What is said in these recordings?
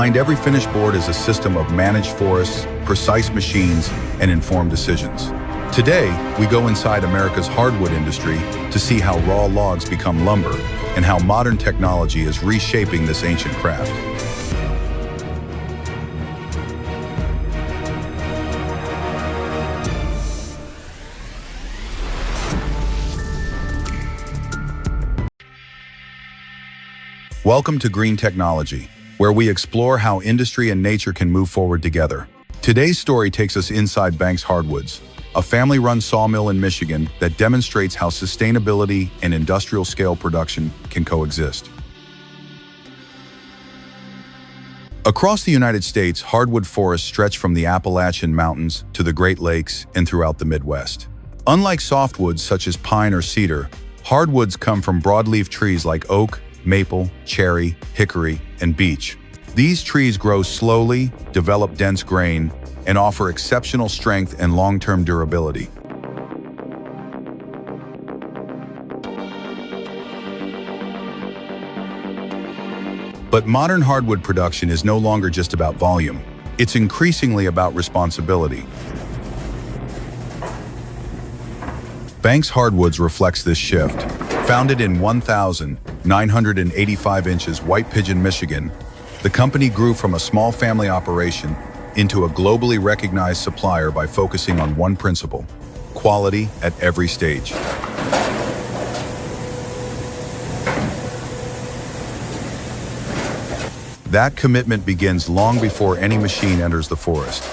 Behind every finished board is a system of managed forests, precise machines, and informed decisions. Today, we go inside America's hardwood industry to see how raw logs become lumber and how modern technology is reshaping this ancient craft. Welcome to Green Technology, where we explore how industry and nature can move forward together. Today's story takes us inside Banks Hardwoods, a family-run sawmill in Michigan that demonstrates how sustainability and industrial-scale production can coexist. Across the United States, hardwood forests stretch from the Appalachian Mountains to the Great Lakes and throughout the Midwest. Unlike softwoods such as pine or cedar, hardwoods come from broadleaf trees like oak, maple, cherry, hickory, and beech. These trees grow slowly, develop dense grain, and offer exceptional strength and long-term durability. But modern hardwood production is no longer just about volume. It's increasingly about responsibility. Banks Hardwoods reflects this shift. Founded in 1,985 inches White Pigeon, Michigan, the company grew from a small family operation into a globally recognized supplier by focusing on one principle: quality at every stage. That commitment begins long before any machine enters the forest.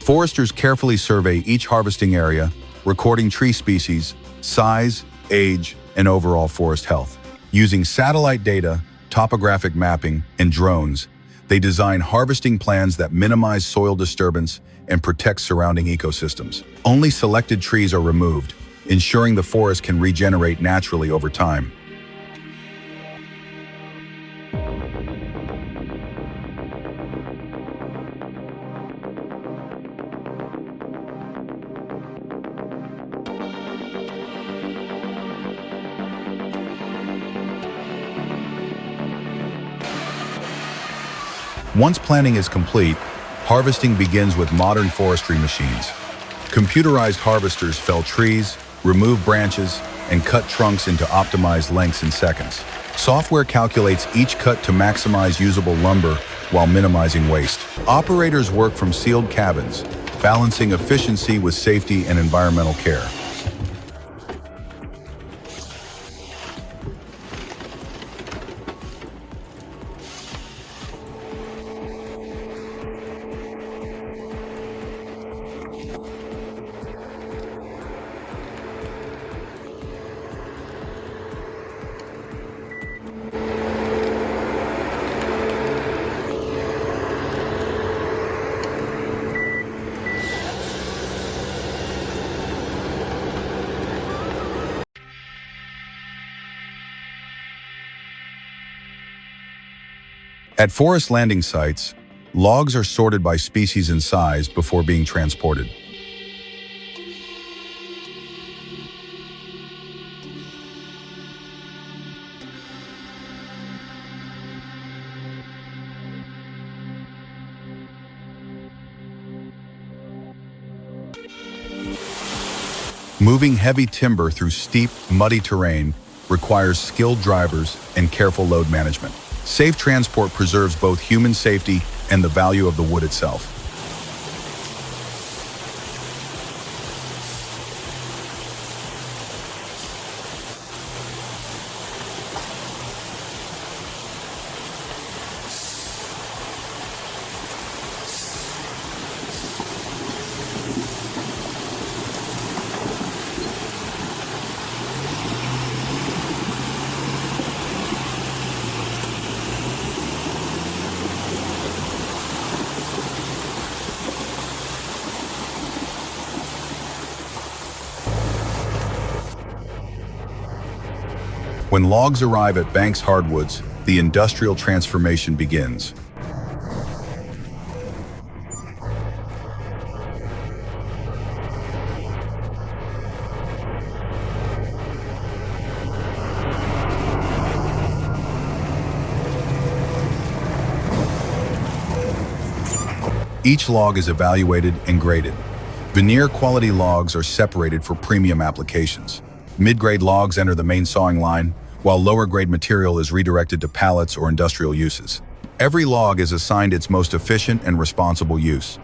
Foresters carefully survey each harvesting area, recording tree species, size, age, and overall forest health. Using satellite data, topographic mapping, and drones, they design harvesting plans that minimize soil disturbance and protect surrounding ecosystems. Only selected trees are removed, ensuring the forest can regenerate naturally over time. Once planting is complete, harvesting begins with modern forestry machines. Computerized harvesters fell trees, remove branches, and cut trunks into optimized lengths in seconds. Software calculates each cut to maximize usable lumber while minimizing waste. Operators work from sealed cabins, balancing efficiency with safety and environmental care. At forest landing sites, logs are sorted by species and size before being transported. Moving heavy timber through steep, muddy terrain requires skilled drivers and careful load management. Safe transport preserves both human safety and the value of the wood itself. When logs arrive at Banks Hardwoods, the industrial transformation begins. Each log is evaluated and graded. Veneer quality logs are separated for premium applications. Mid-grade logs enter the main sawing line, while lower-grade material is redirected to pallets or industrial uses. Every log is assigned its most efficient and responsible use.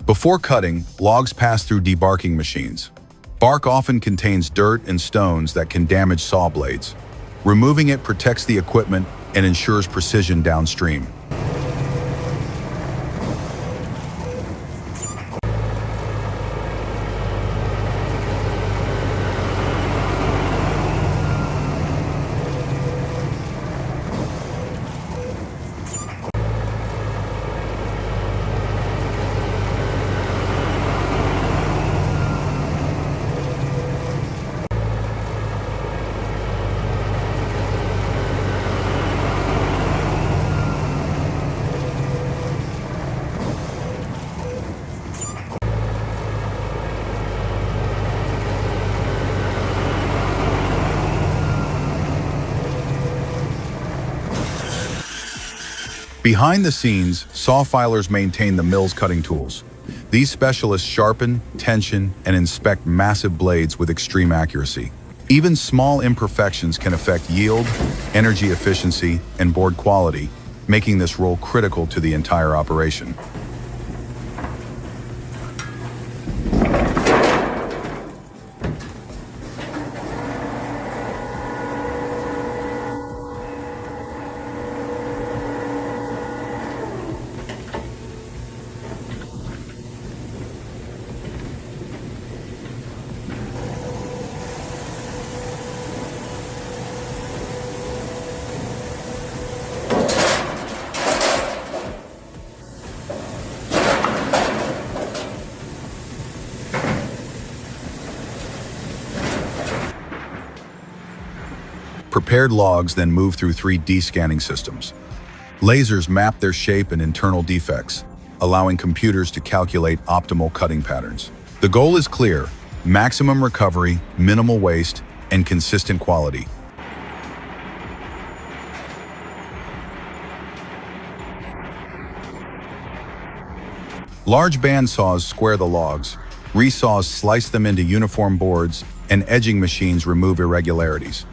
Before cutting, logs pass through debarking machines. Bark often contains dirt and stones that can damage saw blades. Removing it protects the equipment and ensures precision downstream. Behind the scenes, saw filers maintain the mill's cutting tools. These specialists sharpen, tension, and inspect massive blades with extreme accuracy. Even small imperfections can affect yield, energy efficiency, and board quality, making this role critical to the entire operation. Prepared logs then move through 3D scanning systems. Lasers map their shape and internal defects, allowing computers to calculate optimal cutting patterns. The goal is clear: maximum recovery, minimal waste, and consistent quality. Large bandsaws square the logs, resaws slice them into uniform boards, and edging machines remove irregularities.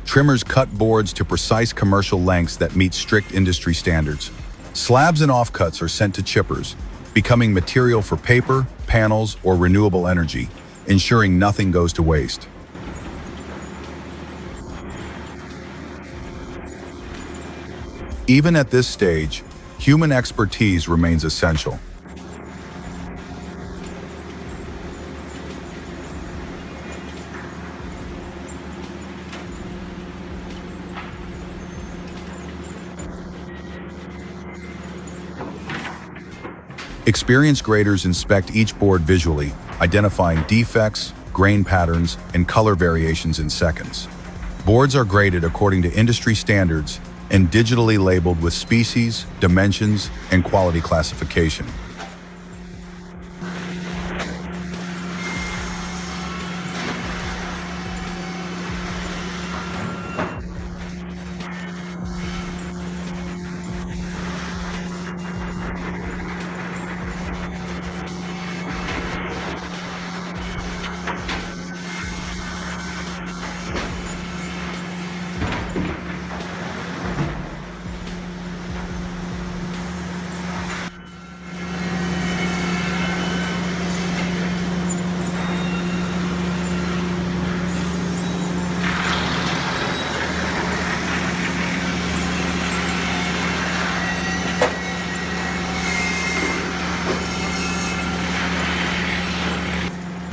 Trimmers cut boards to precise commercial lengths that meet strict industry standards. Slabs and offcuts are sent to chippers, becoming material for paper, panels, or renewable energy, ensuring nothing goes to waste. Even at this stage, human expertise remains essential. Experienced graders inspect each board visually, identifying defects, grain patterns, and color variations in seconds. Boards are graded according to industry standards and digitally labeled with species, dimensions, and quality classification.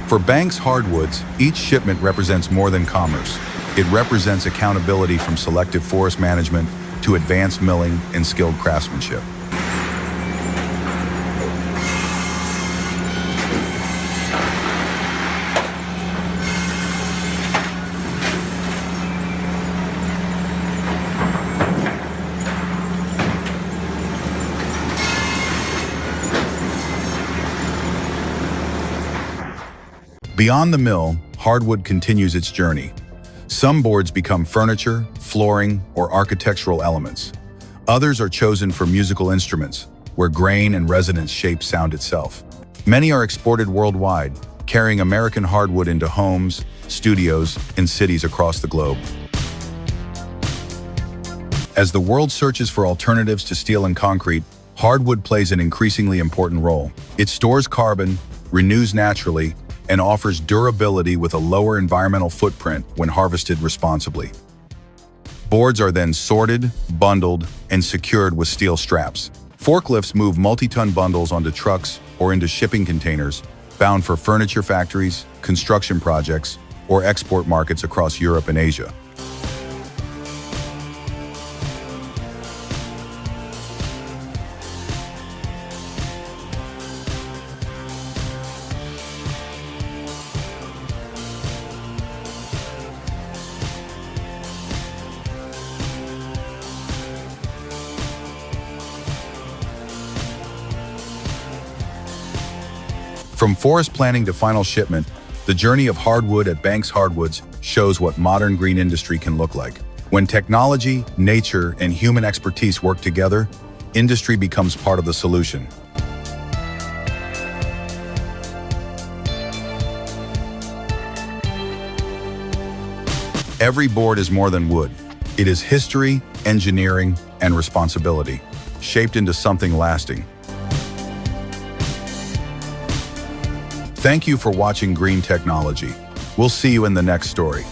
For Banks Hardwoods, each shipment represents more than commerce. It represents accountability from selective forest management to advanced milling and skilled craftsmanship. Beyond the mill, hardwood continues its journey. Some boards become furniture, flooring, or architectural elements. Others are chosen for musical instruments, where grain and resonance shape sound itself. Many are exported worldwide, carrying American hardwood into homes, studios, and cities across the globe. As the world searches for alternatives to steel and concrete, hardwood plays an increasingly important role. It stores carbon, renews naturally, and offers durability with a lower environmental footprint when harvested responsibly. Boards are then sorted, bundled, and secured with steel straps. Forklifts move multi-ton bundles onto trucks or into shipping containers, bound for furniture factories, construction projects, or export markets across Europe and Asia. From forest planning to final shipment, the journey of hardwood at Banks Hardwoods shows what modern green industry can look like. When technology, nature, and human expertise work together, industry becomes part of the solution. Every board is more than wood. It is history, engineering, and responsibility, shaped into something lasting. Thank you for watching Green Technology. We'll see you in the next story.